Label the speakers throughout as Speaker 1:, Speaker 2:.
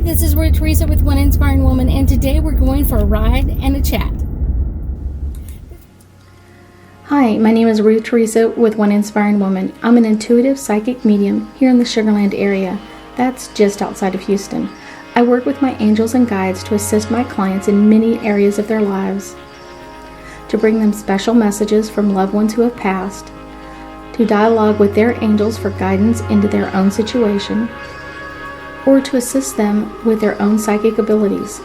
Speaker 1: this is Ruth Theresa with One Inspiring Woman, and today we're going for a ride and a chat. Hi, my name is Ruth Theresa with One Inspiring Woman. I'm an intuitive psychic medium here in the Sugar Land area. That's just outside of Houston. I work with my angels and guides to assist my clients in many areas of their lives, to bring them special messages from loved ones who have passed, to dialogue with their angels for guidance into their own situation, or to assist them with their own psychic abilities.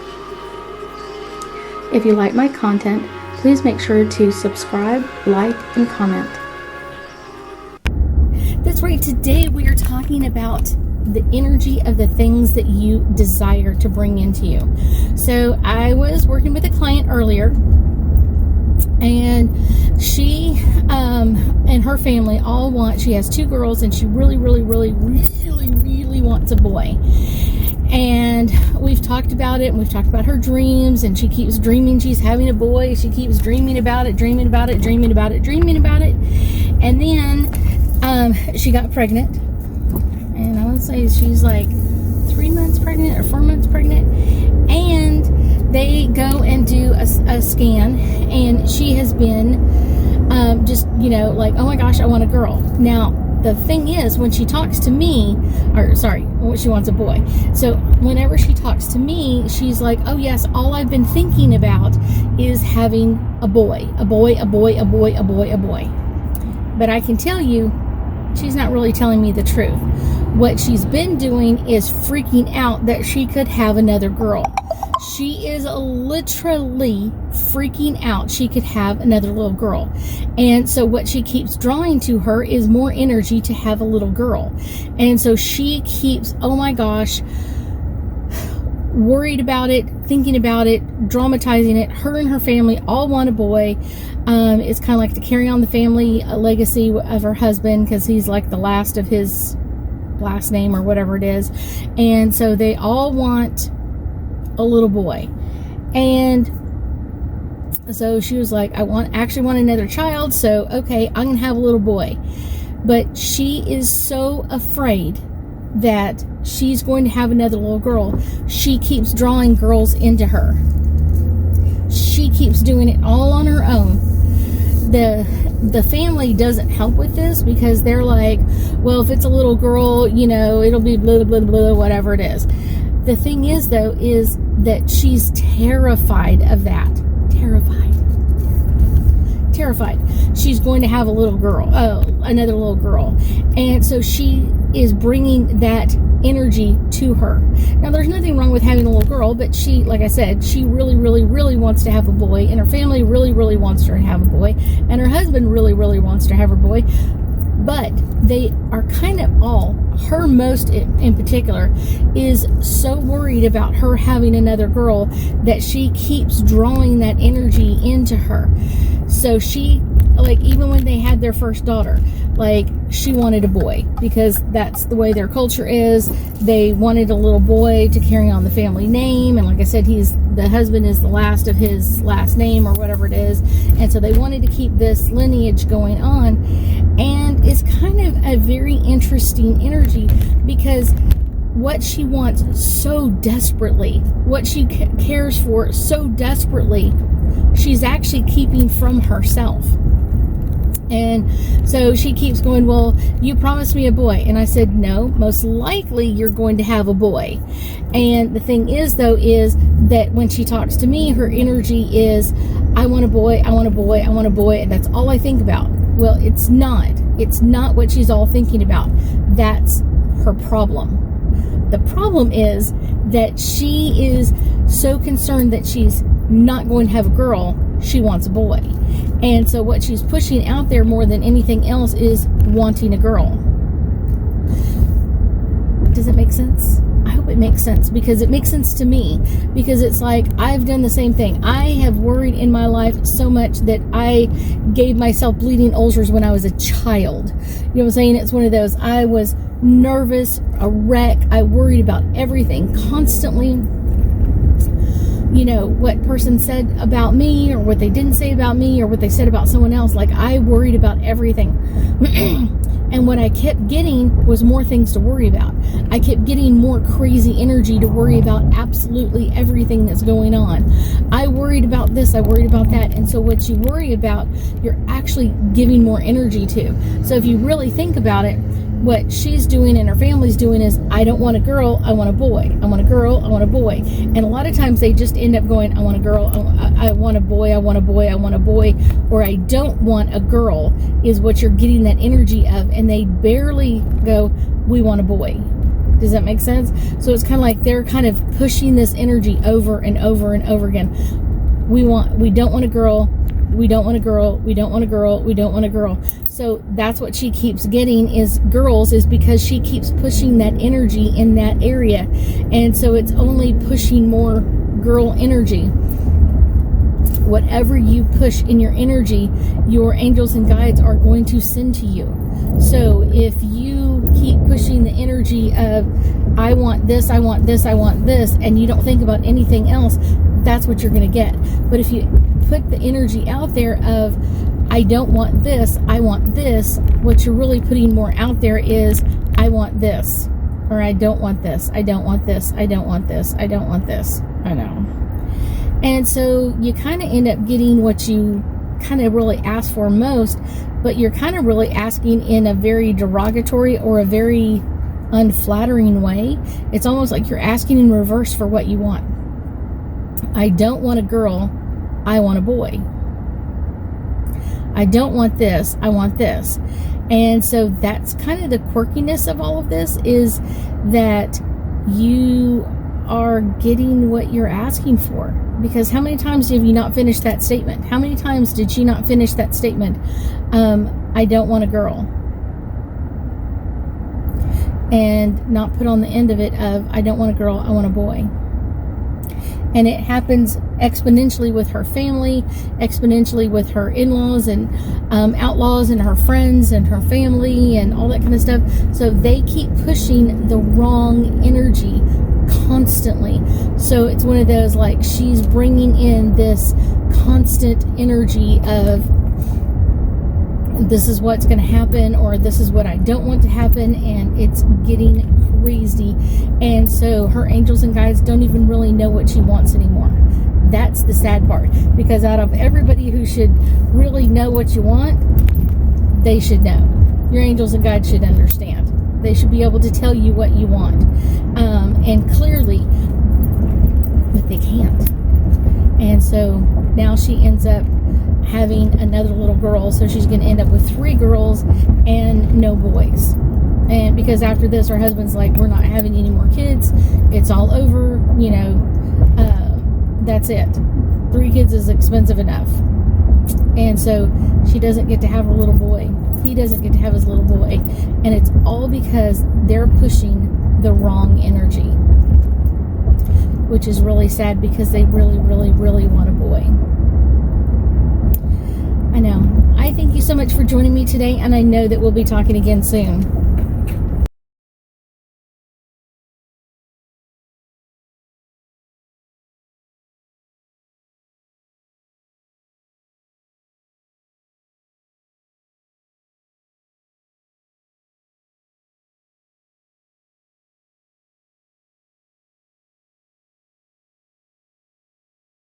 Speaker 1: If you like my content, please make sure to subscribe, like, and comment. That's right. Today we are talking about the energy of the things that you desire to bring into you. So I was working with a client earlier, and she and her family all she has 2 girls, and she really wants a boy. And we've talked about it, and we've talked about her dreams, and she keeps dreaming she's having a boy. She keeps dreaming about it. And then she got pregnant, and I would say she's like 3 months pregnant or 4 months pregnant, and they go and do a scan, and she has been like, oh my gosh, I want a girl. Now the thing is, when she talks to me, she wants a boy. So whenever she talks to me, she's like, oh yes, all I've been thinking about is having a boy. But I can tell you, she's not really telling me the truth. What she's been doing is freaking out that she could have another girl. She is literally freaking out she could have another little girl. And so what she keeps drawing to her is more energy to have a little girl. And so she keeps, oh my gosh, worried about it, thinking about it, dramatizing it. Her and her family all want a boy. It's kind of like to carry on the family legacy of her husband, because he's like the last of his last name or whatever it is. And so they all want a little boy. And so she was like, I actually want another child, so okay, I'm gonna have a little boy. But she is so afraid that she's going to have another little girl. She keeps drawing girls into her. She keeps doing it all on her own. The family doesn't help with this, because they're like, well, if it's a little girl, it'll be blah blah blah, whatever it is. The thing is, though, is that she's terrified of that. Terrified. She's going to have another little girl. And so she is bringing that energy to her. Now, there's nothing wrong with having a little girl, but she, like I said, she really wants to have a boy, and her family really wants her to have a boy, and her husband really wants to have her boy. But they are kind of her most in particular, is so worried about her having another girl that she keeps drawing that energy into her. So she, even when they had their first daughter, she wanted a boy, because that's the way their culture is. They wanted a little boy to carry on the family name, and like I said, the husband is the last of his last name or whatever it is, and so they wanted to keep this lineage going on. And it's kind of a very interesting energy, because what she wants so desperately, what she cares for so desperately, she's actually keeping from herself. And so she keeps going, well, you promised me a boy. And I said, no, most likely you're going to have a boy. And the thing is, though, is that when she talks to me, her energy is, I want a boy, and that's all I think about. Well, it's not what she's all thinking about. That's her problem. The problem is that she is so concerned that she's not going to have a girl. She wants a boy. And so what she's pushing out there more than anything else is wanting a girl. Does it make sense? I hope it makes sense, because it makes sense to me, because it's like I've done the same thing. I have worried in my life so much that I gave myself bleeding ulcers when I was a child. You know what I'm saying? It's one of those, I was nervous, a wreck. I worried about everything constantly. What person said about me, or what they didn't say about me, or what they said about someone else. I worried about everything. And what I kept getting was more things to worry about. I kept getting more crazy energy to worry about absolutely everything that's going on. I worried about this, I worried about that. And so what you worry about, you're actually giving more energy to. So if you really think about it, what she's doing and her family's doing is, I don't want a girl, I want a boy. I want a girl, I want a boy. And a lot of times they just end up going, I want a girl, I want a boy, I want a boy, I want a boy, or I don't want a girl is what you're getting that energy of. And they barely go, we want a boy. Does that make sense? So it's kind of like they're kind of pushing this energy over and over and over again. We don't want a girl, we don't want a girl, we don't want a girl, we don't want a girl. So that's what she keeps getting is girls, is because she keeps pushing that energy in that area. And so it's only pushing more girl energy. Whatever you push in your energy, your angels and guides are going to send to you. So if you keep pushing the energy of, I want this, I want this, I want this, and you don't think about anything else, that's what you're going to get. But if you put the energy out there of, I don't want this, I want this, what you're really putting more out there is, I want this, or I don't want this, I don't want this, I don't want this, I don't want this. I know. And so you kind of end up getting what you kind of really ask for most, but you're kind of really asking in a very derogatory or a very unflattering way. It's almost like you're asking in reverse for what you want. I don't want a girl, I want a boy. I don't want this, I want this. And so that's kind of the quirkiness of all of this, is that you are getting what you're asking for. Because how many times have you not finished that statement? How many times did she not finish that statement? I don't want a girl. And not put on the end of it of, I don't want a girl, I want a boy. And it happens exponentially with her family, exponentially with her in-laws and outlaws and her friends and her family and all that kind of stuff. So they keep pushing the wrong energy constantly. So it's one of those, like, she's bringing in this constant energy of, this is what's going to happen, or this is what I don't want to happen, and it's getting crazy. And so her angels and guides don't even really know what she wants anymore. That's the sad part, because out of everybody who should really know what you want, they should know. Your angels and guides should understand. They should be able to tell you what you want, and clearly, but they can't. And so now she ends up having another little girl, so she's going to end up with 3 girls and no boys. And because after this, her husband's like, we're not having any more kids, it's all over, you know, that's it. 3 kids is expensive enough. And so she doesn't get to have her little boy, he doesn't get to have his little boy, and it's all because they're pushing the wrong energy, which is really sad, because they really, really, really want a boy. I know. I thank you so much for joining me today, and I know that we'll be talking again soon.